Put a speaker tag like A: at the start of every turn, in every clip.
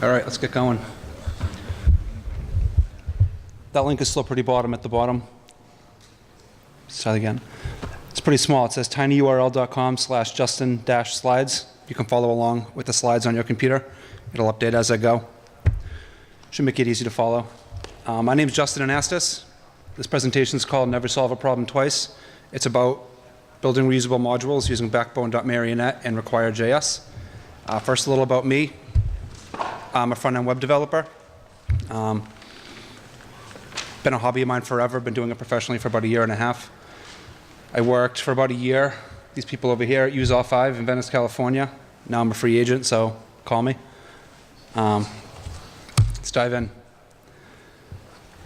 A: All right, let's get going. That link is still pretty bottom at the bottom. Let's try it again. It's pretty small. It says tinyurl.com/justin-slides. You can follow along with the slides on your computer. It'll update as I go. Should make it easy to follow. My name is Justin Anastos. This presentation is called Never Solve a Problem Twice. It's about building reusable modules using Backbone.Marionette and Require.js. First, a little about me. I'm a front-end web developer. Been a hobby of mine forever. Been doing it professionally for about a year and a half. I worked for about a year. These people over here at Reusable in Venice, California. Now I'm a free agent, so call me. Let's dive in.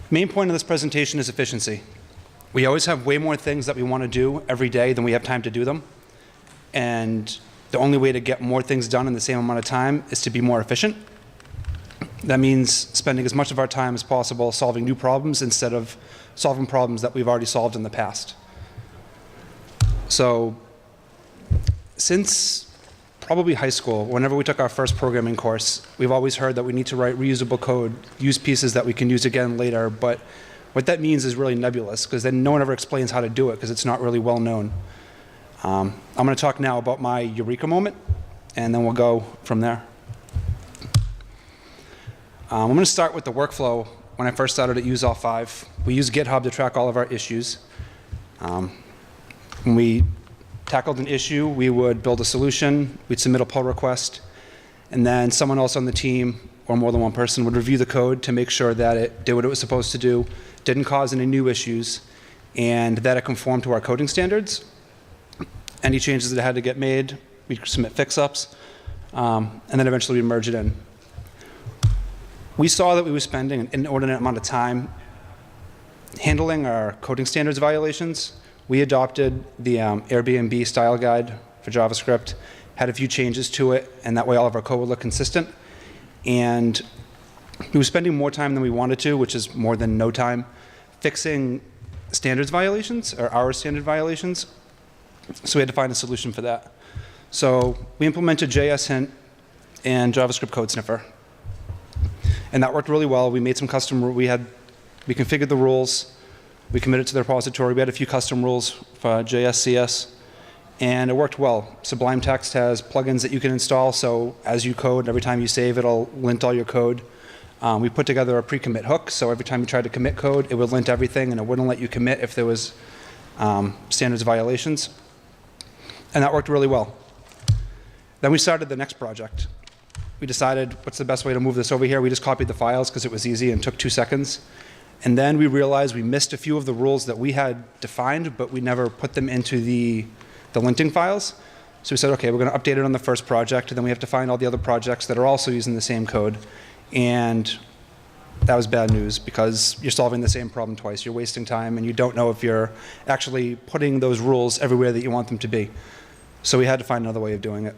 A: Main point of this presentation is efficiency. We always have way more things that we want to do every day than we have time to do them. And the only way to get more things done in the same amount of time is to be more efficient. That means spending as much of our time as possible solving new problems instead of solving problems that we've already solved in the past. So since probably high school, whenever we took our first programming course, we've always heard that we need to write reusable code, use pieces that we can use again later. But what that means is really nebulous, because then no one ever explains how to do it, because it's not really well known. I'm going to talk now about my eureka moment, and then we'll go from there. I'm going to start with the workflow. When I first started at Reusable, we used GitHub to track all of our issues. When we tackled an issue, we would build a solution, we'd submit a pull request, and then someone else on the team, or more than one person, would review the code to make sure that it did what it was supposed to do, didn't cause any new issues, and that it conformed to our coding standards. Any changes that had to get made, we'd submit fix-ups, and then eventually we'd merge it in. We saw that we were spending an inordinate amount of time handling our coding standards violations. We adopted the Airbnb style guide for JavaScript, had a few changes to it, and that way all of our code would look consistent. And we were spending more time than we wanted to, which is more than no time, fixing standards violations, or our standard violations. So we had to find a solution for that. So we implemented JS Hint and JavaScript Code Sniffer. And that worked really well. We made some custom, we configured the rules. We committed to the repository. We had a few custom rules for JS, CS, and it worked well. Sublime Text has plugins that you can install, so as you code, every time you save, it'll lint all your code. We put together a pre-commit hook, so every time you tried to commit code, it would lint everything, and it wouldn't let you commit if there was standards violations. And that worked really well. Then we started the next project. We decided, what's the best way to move this over here? We just copied the files because it was easy and took 2 seconds. And then we realized we missed a few of the rules that we had defined, but we never put them into the linting files. So we said, okay, we're going to update it on the first project, and then we have to find all the other projects that are also using the same code. And that was bad news, because you're solving the same problem twice. You're wasting time, and you don't know if you're actually putting those rules everywhere that you want them to be. So we had to find another way of doing it.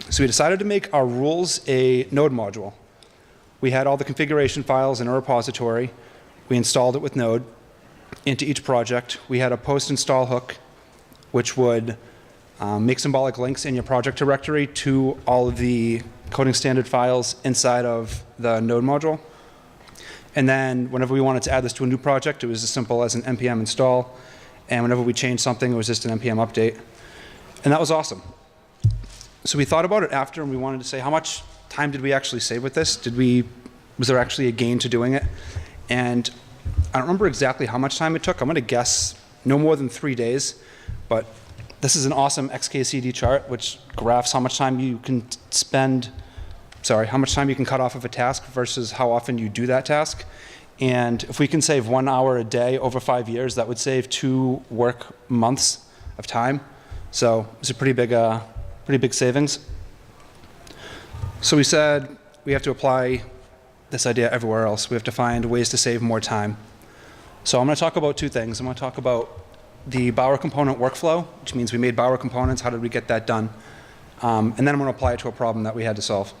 A: So we decided to make our rules a Node module. We had all the configuration files in a repository. We installed it with Node into each project. We had a post install hook, which would make symbolic links in your project directory to all of the coding standard files inside of the Node module. And then whenever we wanted to add this to a new project, it was as simple as an npm install. And whenever we changed something, it was just an npm update. And that was awesome. So we thought about it after, and we wanted to say, how much time did we actually save with this? Was there actually a gain to doing it? And I don't remember exactly how much time it took. I'm going to guess no more than 3 days. But this is an awesome XKCD chart, which graphs how much time you can how much time you can cut off of a task versus how often you do that task. And if we can save 1 hour a day over 5 years, that would save 2 work months of time. So it's a pretty big savings. So we said we have to apply this idea everywhere else. We have to find ways to save more time. So I'm going to talk about 2 things. I'm going to talk about the Bower component workflow, which means we made Bower components. How did we get that done? And then I'm going to apply it to a problem that we had to solve.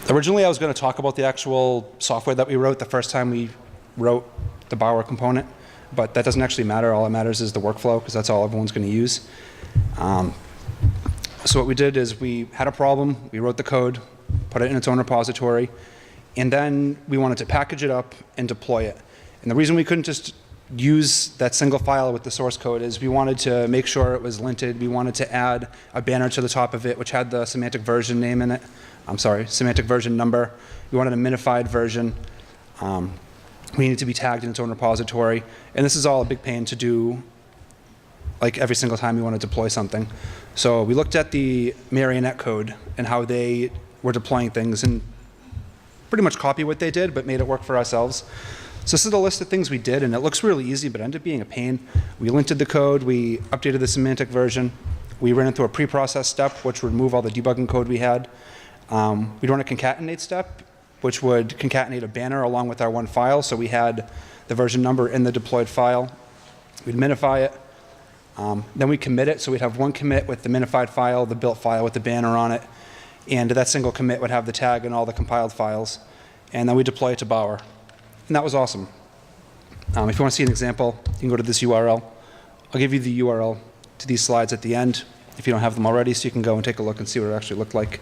A: Originally, I was going to talk about the actual software that we wrote the first time we wrote the Bower component. But that doesn't actually matter. All that matters is the workflow, because that's all everyone's going to use. So what we did is we had a problem, we wrote the code, put it in its own repository, and then we wanted to package it up and deploy it. And the reason we couldn't just use that single file with the source code is we wanted to make sure it was linted. We wanted to add a banner to the top of it, which had the semantic version name in it. Semantic version number. We wanted a minified version. We needed to be tagged in its own repository. And this is all a big pain to do like every single time we want to deploy something. So we looked at the Marionette code and how they were deploying things and pretty much copy what they did, but made it work for ourselves. So this is the list of things we did, and it looks really easy, but it ended up being a pain. We linted the code, we updated the semantic version, we ran it through a pre-process step, which would remove all the debugging code we had. We'd run a concatenate step, which would concatenate a banner along with our one file, so we had the version number in the deployed file. We'd minify it. Then we commit it, so we'd have one commit with the minified file, the built file with the banner on it, and that single commit would have the tag and all the compiled files. And then we deploy it to Bower. And that was awesome. If you want to see an example, you can go to this URL. I'll give you the URL to these slides at the end if you don't have them already, so you can go and take a look and see what it actually looked like.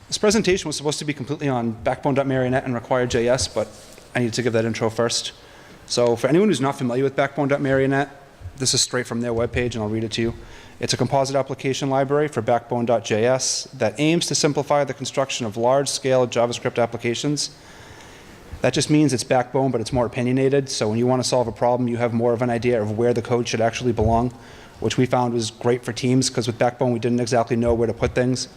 A: This presentation was supposed to be completely on Backbone.Marionette and RequireJS, but I needed to give that intro first. So for anyone who's not familiar with Backbone.Marionette, this is straight from their webpage, and I'll read it to you. It's a composite application library for Backbone.js that aims to simplify the construction of large-scale JavaScript applications. That just means it's Backbone, but it's more opinionated. So when you want to solve a problem, you have more of an idea of where the code should actually belong, which we found was great for teams, because with Backbone, we didn't exactly know where to put things.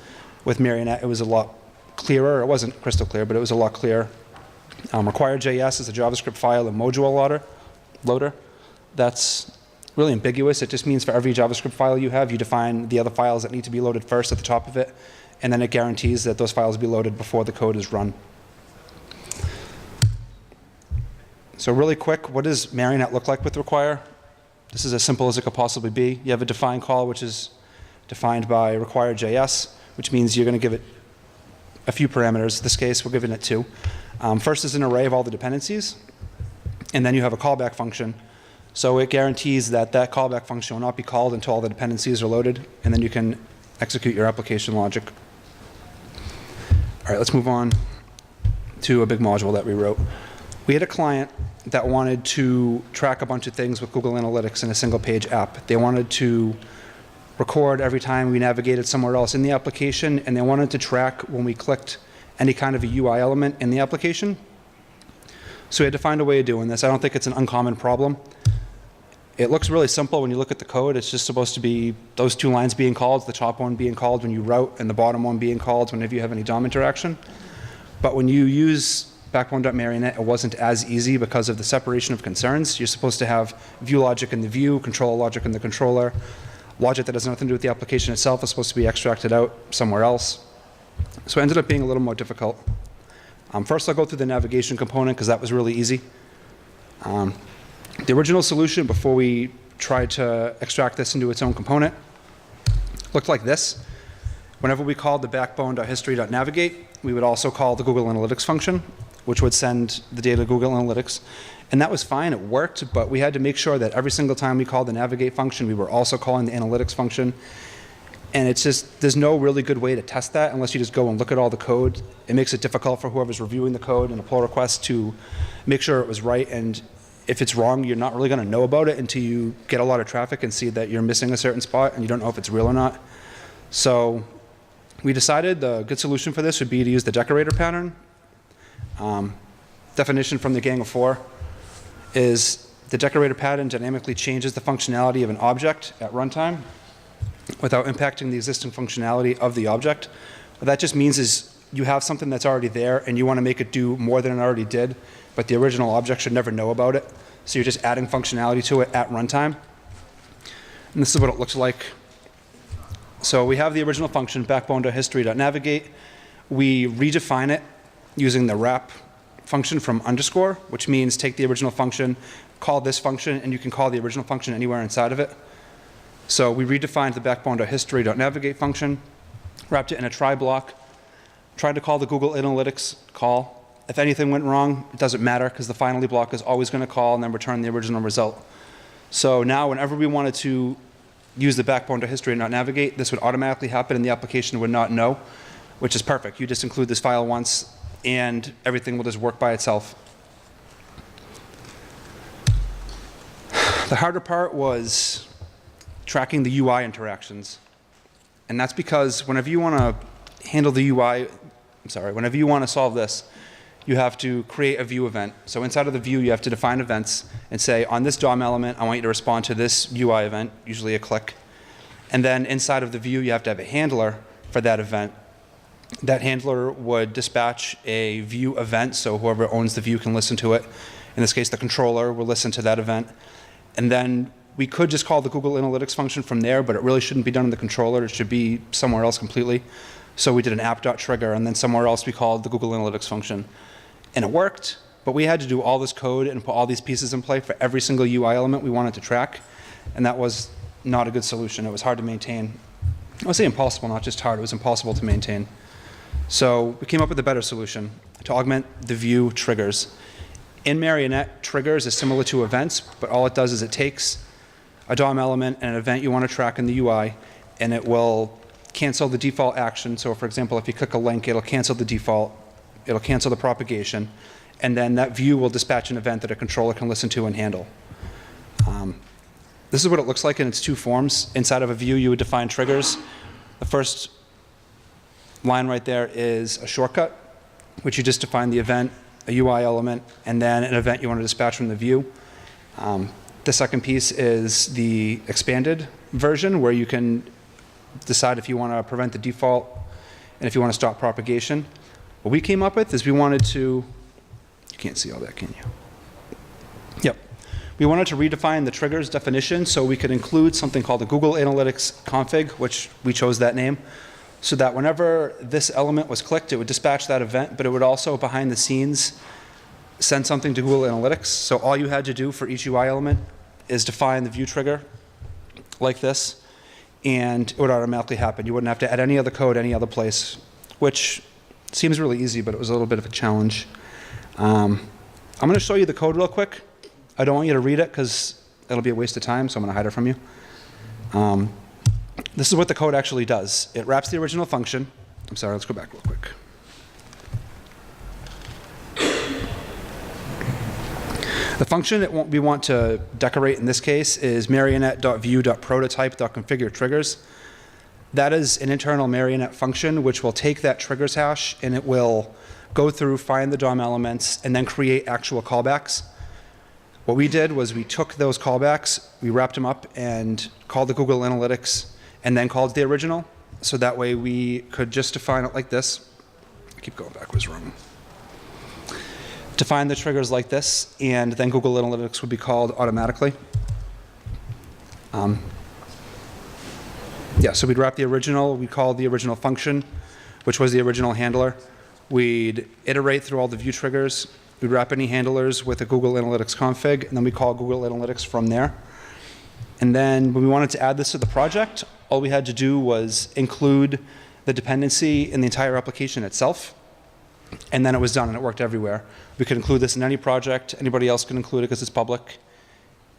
A: With Marionette, it was a lot clearer. It wasn't crystal clear, but it was a lot clearer. Require.js is a JavaScript file and module loader. That's really ambiguous. It just means for every JavaScript file you have, you define the other files that need to be loaded first at the top of it, and then it guarantees that those files be loaded before the code is run. So really quick, what does Marionette look like with Require? This is as simple as it could possibly be. You have a define call, which is defined by Require.js, which means you're going to give it a few parameters. In this case, we're giving it 2. First is an array of all the dependencies, and then you have a callback function. So it guarantees that that callback function will not be called until all the dependencies are loaded, and then you can execute your application logic. All right, let's move on to a big module that we wrote. We had a client that wanted to track a bunch of things with Google Analytics in a single-page app. They wanted to record every time we navigated somewhere else in the application, and they wanted to track when we clicked any kind of a UI element in the application. So we had to find a way of doing this. I don't think it's an uncommon problem. It looks really simple when you look at the code. It's just supposed to be those 2 lines being called, the top one being called when you route, and the bottom one being called whenever you have any DOM interaction. But when you use Backbone.Marionette, it wasn't as easy because of the separation of concerns. You're supposed to have view logic in the view, controller logic in the controller. Logic that has nothing to do with the application itself is supposed to be extracted out somewhere else. So it ended up being a little more difficult. First, I'll go through the navigation component, because that was really easy. The original solution, before we tried to extract this into its own component, looked like this. Whenever we called the Backbone.history.navigate, we would also call the Google Analytics function, which would send the data to Google Analytics. And that was fine, it worked, but we had to make sure that every single time we called the navigate function, we were also calling the analytics function. And it's just, there's no really good way to test that unless you just go and look at all the code. It makes it difficult for whoever's reviewing the code and a pull request to make sure it was right. And if it's wrong, you're not really going to know about it until you get a lot of traffic and see that you're missing a certain spot and you don't know if it's real or not. So we decided the good solution for this would be to use the decorator pattern. Definition from the Gang of 4 is the decorator pattern dynamically changes the functionality of an object at runtime without impacting the existing functionality of the object. What that just means is you have something that's already there and you want to make it do more than it already did, but the original object should never know about it. So you're just adding functionality to it at runtime. And this is what it looks like. So we have the original function, Backbone.history.navigate. We redefine it using the wrap function from underscore, which means take the original function, call this function, and you can call the original function anywhere inside of it. So we redefined the Backbone.history.navigate function, wrapped it in a try block, tried to call the Google Analytics call. If anything went wrong, it doesn't matter, because the finally block is always going to call and then return the original result. So now whenever we wanted to use the backbone.history and not navigate, this would automatically happen and the application would not know, which is perfect. You just include this file once and everything will just work by itself. The harder part was tracking the UI interactions. And that's because whenever you want to handle the UI, whenever you want to solve this, you have to create a view event. So inside of the view, you have to define events and say, on this DOM element, I want you to respond to this UI event, usually a click. And then inside of the view, you have to have a handler for that event. That handler would dispatch a view event, so whoever owns the view can listen to it. In this case, the controller will listen to that event. And then we could just call the Google Analytics function from there, but it really shouldn't be done in the controller. It should be somewhere else completely. So we did an app.trigger, and then somewhere else we called the Google Analytics function. And it worked, but we had to do all this code and put all these pieces in play for every single UI element we wanted to track. And that was not a good solution. It was hard to maintain. I would say impossible, not just hard. It was impossible to maintain. So we came up with a better solution to augment the view triggers. In Marionette, triggers is similar to events, but all it does is it takes a DOM element and an event you want to track in the UI, and it will cancel the default action. So for example, if you click a link, it'll cancel the default. It'll cancel the propagation. And then that view will dispatch an event that a controller can listen to and handle. This is what it looks like in its two forms. Inside of a view, you would define triggers. The first line right there is a shortcut, which you just define the event, a UI element, and then an event you want to dispatch from the view. The second piece is the expanded version, where you can decide if you want to prevent the default and if you want to stop propagation. What we came up with is we wanted to, you can't see all that, can you? Yep. We wanted to redefine the triggers definition so we could include something called the Google Analytics config, which we chose that name, so that whenever this element was clicked, it would dispatch that event, but it would also, behind the scenes, send something to Google Analytics. So all you had to do for each UI element is define the view trigger like this, and it would automatically happen. You wouldn't have to add any other code any other place, which seems really easy, but it was a little bit of a challenge. I'm going to show you the code real quick. I don't want you to read it because it'll be a waste of time, so I'm going to hide it from you. This is what the code actually does. It wraps the original function. I'm sorry, let's go back real quick. The function that we want to decorate in this case is marionette.view.prototype.configure_triggers. That is an internal Marionette function which will take that triggers hash and it will go through, find the DOM elements, and then create actual callbacks. What we did was we took those callbacks, we wrapped them up and called the Google Analytics and then called the original. So that way we could just define it like this. I keep going backwards wrong. Define the triggers like this, and then Google Analytics would be called automatically. Yeah, so we'd wrap the original, we called the original function, which was the original handler. We'd iterate through all the view triggers. We'd wrap any handlers with a Google Analytics config, and then we call Google Analytics from there. And then when we wanted to add this to the project, all we had to do was include the dependency in the entire application itself. And then it was done, and it worked everywhere. We could include this in any project. Anybody else can include it because it's public.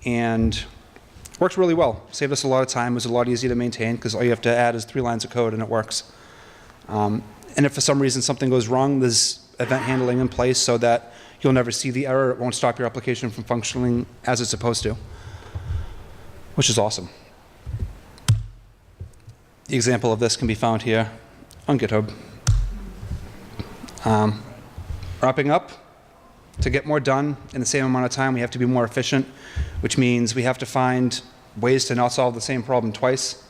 A: And it worked really well. Saved us a lot of time. It was a lot easier to maintain because all you have to add is 3 lines of code, and it works. And if for some reason something goes wrong, there's event handling in place so that you'll never see the error. It won't stop your application from functioning as it's supposed to, which is awesome. The example of this can be found here on GitHub. Wrapping up, to get more done in the same amount of time, we have to be more efficient, which means we have to find ways to not solve the same problem twice.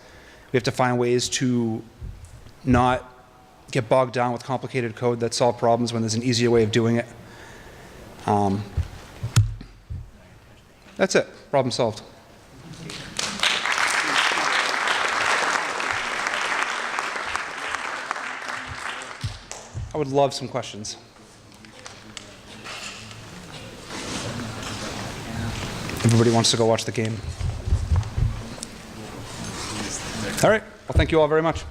A: We have to find ways to not get bogged down with complicated code that solve problems when there's an easier way of doing it. That's it. Problem solved. I would love some questions. Everybody wants to go watch the game. All right. Well, thank you all very much.